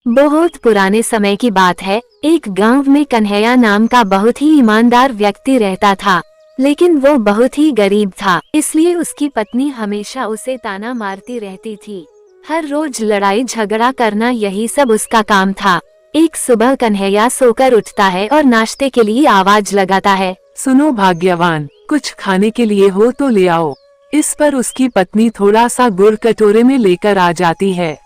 बहुत पुराने समय की बात है। एक गांव में कन्हैया नाम का बहुत ही ईमानदार व्यक्ति रहता था, लेकिन वो बहुत ही गरीब था, इसलिए उसकी पत्नी हमेशा उसे ताना मारती रहती थी। हर रोज लड़ाई झगड़ा करना, यही सब उसका काम था। एक सुबह कन्हैया सोकर उठता है और नाश्ते के लिए आवाज लगाता है, सुनो भाग्यवान, कुछ खाने के लिए हो तो ले आओ। इस पर उसकी पत्नी थोड़ा सा गुड़ कटोरे में लेकर आ जाती है।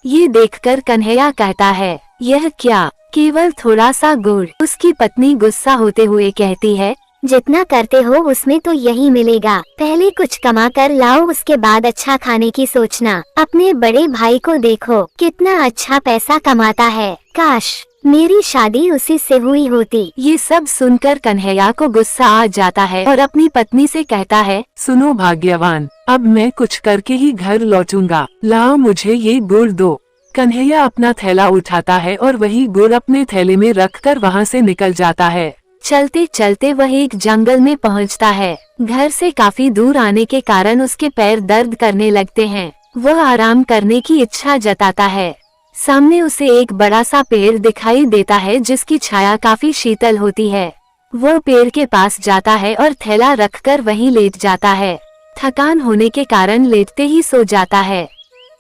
ये देखकर कन्हैया कहता है, यह क्या, केवल थोड़ा सा गुड़। उसकी पत्नी गुस्सा होते हुए कहती है, जितना करते हो उसमें तो यही मिलेगा। पहले कुछ कमा कर लाओ, उसके बाद अच्छा खाने की सोचना। अपने बड़े भाई को देखो, कितना अच्छा पैसा कमाता है। काश मेरी शादी उसी से हुई होती। ये सब सुनकर कन्हैया को गुस्सा आ जाता है और अपनी पत्नी से कहता है, सुनो भाग्यवान, अब मैं कुछ करके ही घर लौटूंगा। लाओ मुझे ये गुड़ दो। कन्हैया अपना थैला उठाता है और वही गुड़ अपने थैले में रखकर वहाँ से निकल जाता है। चलते चलते वह एक जंगल में पहुंचता है। घर से काफी दूर आने के कारण उसके पैर दर्द करने लगते हैं। वह आराम करने की इच्छा जताता है। सामने उसे एक बड़ा सा पेड़ दिखाई देता है, जिसकी छाया काफी शीतल होती है। वह पेड़ के पास जाता है और थैला रखकर वहीं लेट जाता है। थकान होने के कारण लेटते ही सो जाता है।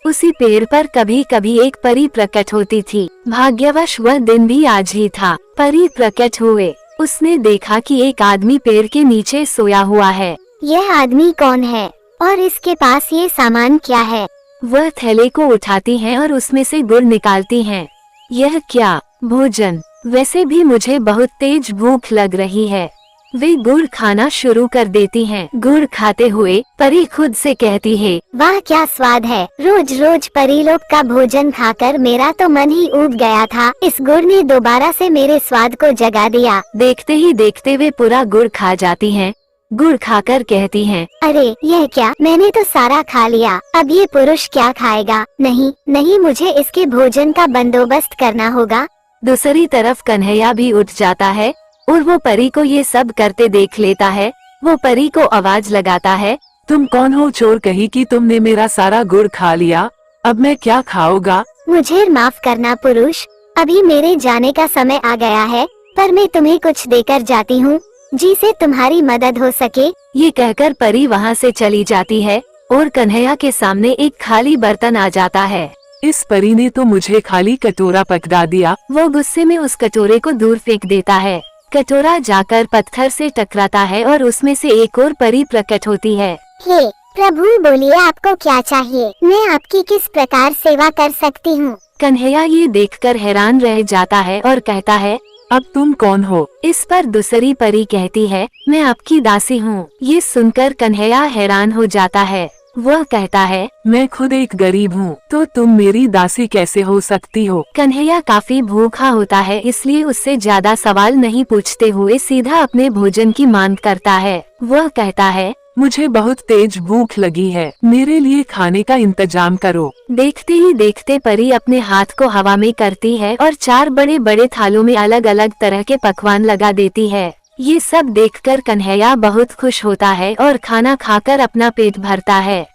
उसी पेड़ पर कभी कभी एक परी प्रकट होती थी। भाग्यवश वह दिन भी आज ही था। परी प्रकट हुए। उसने देखा कि एक आदमी पेड़ के नीचे सोया हुआ है। यह आदमी कौन है और इसके पास ये सामान क्या है? वह थैले को उठाती हैं और उसमें से गुड़ निकालती हैं। यह क्या, भोजन। वैसे भी मुझे बहुत तेज भूख लग रही है। वे गुड़ खाना शुरू कर देती हैं। गुड़ खाते हुए परी खुद से कहती है, वाह क्या स्वाद है। रोज रोज परी लोग का भोजन खाकर मेरा तो मन ही ऊब गया था। इस गुड़ ने दोबारा से मेरे स्वाद को जगा दिया। देखते ही देखते वे पूरा गुड़ खा जाती हैं। गुड़ खाकर कहती हैं, अरे यह क्या, मैंने तो सारा खा लिया। अब ये पुरुष क्या खाएगा? नहीं नहीं, मुझे इसके भोजन का बंदोबस्त करना होगा। दूसरी तरफ कन्हैया भी उठ जाता है और वो परी को ये सब करते देख लेता है। वो परी को आवाज लगाता है, तुम कौन हो चोर कहीं कि तुमने मेरा सारा गुड़ खा लिया। अब मैं क्या खाऊंगा? मुझे माफ करना पुरुष, अभी मेरे जाने का समय आ गया है, पर मैं तुम्हें कुछ देकर जाती हूँ जिससे तुम्हारी मदद हो सके। ये कहकर परी वहाँ से चली जाती है और कन्हैया के सामने एक खाली बर्तन आ जाता है। इस परी ने तो मुझे खाली कटोरा पकड़ा दिया। वो गुस्से में उस कटोरे को दूर फेंक देता है। कटोरा जाकर पत्थर से टकराता है और उसमें से एक और परी प्रकट होती है। हे प्रभु, बोलिए आपको क्या चाहिए? मैं आपकी किस प्रकार सेवा कर सकती हूँ? कन्हैया ये देखकर हैरान रह जाता है और कहता है, अब तुम कौन हो? इस पर दूसरी परी कहती है, मैं आपकी दासी हूँ। ये सुनकर कन्हैया हैरान हो जाता है। वह कहता है, मैं खुद एक गरीब हूँ, तो तुम मेरी दासी कैसे हो सकती हो? कन्हैया काफी भूखा होता है, इसलिए उससे ज्यादा सवाल नहीं पूछते हुए सीधा अपने भोजन की मांग करता है। वह कहता है, मुझे बहुत तेज भूख लगी है, मेरे लिए खाने का इंतजाम करो। देखते ही देखते परी अपने हाथ को हवा में करती है और 4 बड़े बड़े थालों में अलग अलग तरह के पकवान लगा देती है। ये सब देखकर कन्हैया बहुत खुश होता है और खाना खाकर अपना पेट भरता है।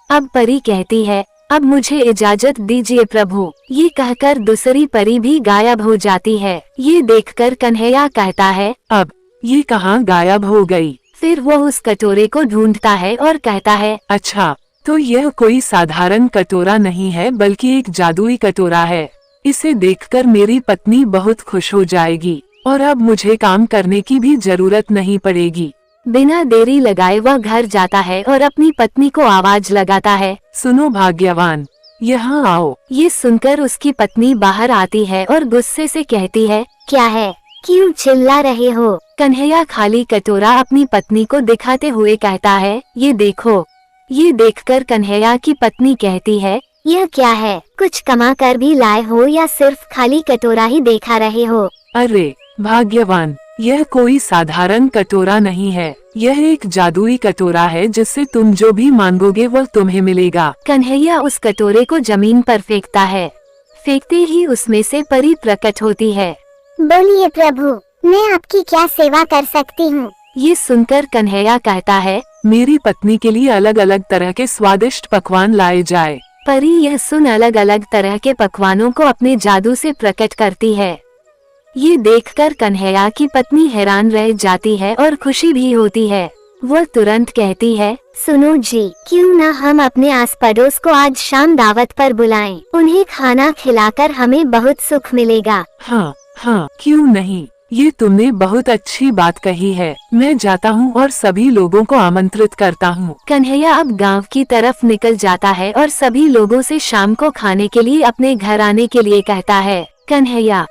अब परी कहती है, अब मुझे इजाजत दीजिए प्रभु। ये कहकर दूसरी परी भी गायब हो जाती है। ये देखकर कन्हैया कहता है, अब ये कहाँ गायब हो गई? फिर वो उस कटोरे को ढूंढता है और कहता है, अच्छा, तो यह कोई साधारण कटोरा नहीं है, बल्कि एक जादुई कटोरा है। इसे देखकर मेरी पत्नी बहुत खुश हो जाएगी और अब मुझे काम करने की भी जरूरत नहीं पड़ेगी। बिना देरी लगाए वह घर जाता है और अपनी पत्नी को आवाज लगाता है, सुनो भाग्यवान, यहाँ आओ। ये सुनकर उसकी पत्नी बाहर आती है और गुस्से से कहती है, क्या है, क्यों चिल्ला रहे हो? कन्हैया खाली कटोरा अपनी पत्नी को दिखाते हुए कहता है, ये देखो। ये देखकर कन्हैया की पत्नी कहती है, यह क्या है? कुछ कमा कर भी लाए हो या सिर्फ खाली कटोरा ही देखा रहे हो? अरे भाग्यवान, यह कोई साधारण कटोरा नहीं है, यह एक जादुई कटोरा है, जिससे तुम जो भी मांगोगे वह तुम्हें मिलेगा। कन्हैया उस कटोरे को जमीन पर फेंकता है। फेंकते ही उसमें से परी प्रकट होती है। बोलिए प्रभु, मैं आपकी क्या सेवा कर सकती हूँ? ये सुनकर कन्हैया कहता है, मेरी पत्नी के लिए अलग अलग तरह के स्वादिष्ट पकवान लाए जाए। परी यह सुन अलग अलग तरह के पकवानों को अपने जादू से प्रकट करती है। ये देखकर कन्हैया की पत्नी हैरान रह जाती है और खुशी भी होती है। वह तुरंत कहती है, सुनो जी, क्यों ना हम अपने आस पड़ोस को आज शाम दावत पर बुलाएं। उन्हें खाना खिलाकर हमें बहुत सुख मिलेगा। हाँ हाँ, क्यों नहीं, ये तुमने बहुत अच्छी बात कही है। मैं जाता हूँ और सभी लोगों को आमंत्रित करता हूँ। कन्हैया अब गांव की तरफ निकल जाता है और सभी लोगों से शाम को खाने के लिए अपने घर आने के लिए कहता है। कन्हैया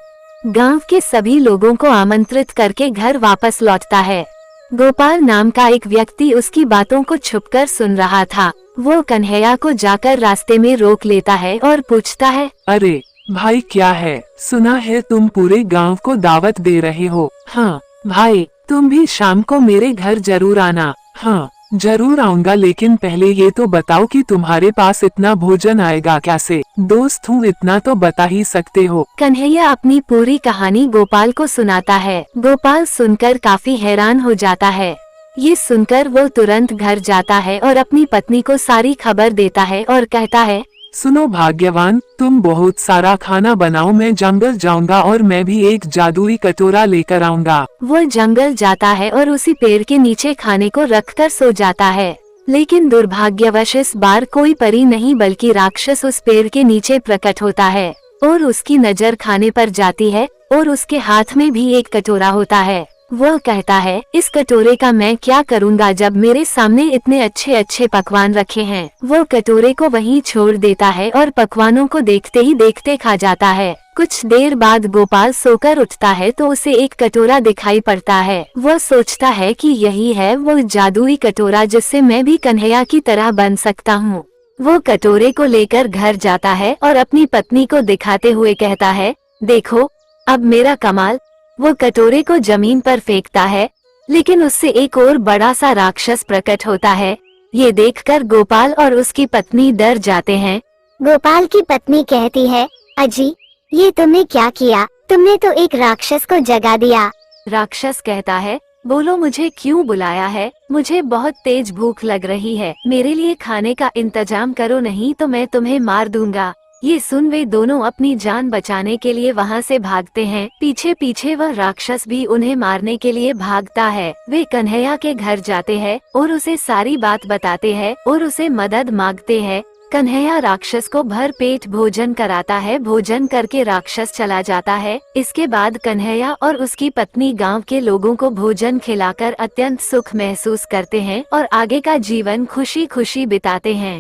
गांव के सभी लोगों को आमंत्रित करके घर वापस लौटता है। गोपाल नाम का एक व्यक्ति उसकी बातों को छुपकर सुन रहा था। वो कन्हैया को जाकर रास्ते में रोक लेता है और पूछता है, अरे भाई, क्या है? सुना है तुम पूरे गांव को दावत दे रहे हो। हाँ भाई, तुम भी शाम को मेरे घर जरूर आना। हाँ जरूर आऊंगा, लेकिन पहले ये तो बताओ कि तुम्हारे पास इतना भोजन आएगा कैसे? दोस्त हूँ, इतना तो बता ही सकते हो। कन्हैया अपनी पूरी कहानी गोपाल को सुनाता है। गोपाल सुनकर काफी हैरान हो जाता है। ये सुनकर वो तुरंत घर जाता है और अपनी पत्नी को सारी खबर देता है और कहता है, सुनो भाग्यवान, तुम बहुत सारा खाना बनाओ, मैं जंगल जाऊंगा और मैं भी एक जादुई कटोरा लेकर आऊंगा। वो जंगल जाता है और उसी पेड़ के नीचे खाने को रखकर सो जाता है। लेकिन दुर्भाग्यवश इस बार कोई परी नहीं बल्कि राक्षस उस पेड़ के नीचे प्रकट होता है और उसकी नजर खाने पर जाती है और उसके हाथ में भी एक कटोरा होता है। वह कहता है, इस कटोरे का मैं क्या करूँगा जब मेरे सामने इतने अच्छे अच्छे पकवान रखे हैं। वो कटोरे को वहीं छोड़ देता है और पकवानों को देखते ही देखते खा जाता है। कुछ देर बाद गोपाल सोकर उठता है तो उसे एक कटोरा दिखाई पड़ता है। वह सोचता है कि यही है वो जादुई कटोरा जिससे मैं भी कन्हैया की तरह बन सकता हूँ। वो कटोरे को लेकर घर जाता है और अपनी पत्नी को दिखाते हुए कहता है, देखो अब मेरा कमाल। वो कटोरे को जमीन पर फेंकता है, लेकिन उससे एक और बड़ा सा राक्षस प्रकट होता है। ये देखकर गोपाल और उसकी पत्नी डर जाते हैं। गोपाल की पत्नी कहती है, अजी ये तुमने क्या किया? तुमने तो एक राक्षस को जगा दिया। राक्षस कहता है, बोलो मुझे क्यों बुलाया है? मुझे बहुत तेज भूख लग रही है, मेरे लिए खाने का इंतजाम करो, नहीं तो मैं तुम्हें मार दूंगा। ये सुन वे दोनों अपनी जान बचाने के लिए वहाँ से भागते हैं। पीछे पीछे वह राक्षस भी उन्हें मारने के लिए भागता है। वे कन्हैया के घर जाते हैं और उसे सारी बात बताते हैं और उसे मदद मांगते हैं। कन्हैया राक्षस को भर पेट भोजन कराता है। भोजन करके राक्षस चला जाता है। इसके बाद कन्हैया और उसकी पत्नी गांव के लोगों को भोजन खिलाकर अत्यंत सुख महसूस करते हैं और आगे का जीवन खुशी खुशी बिताते हैं।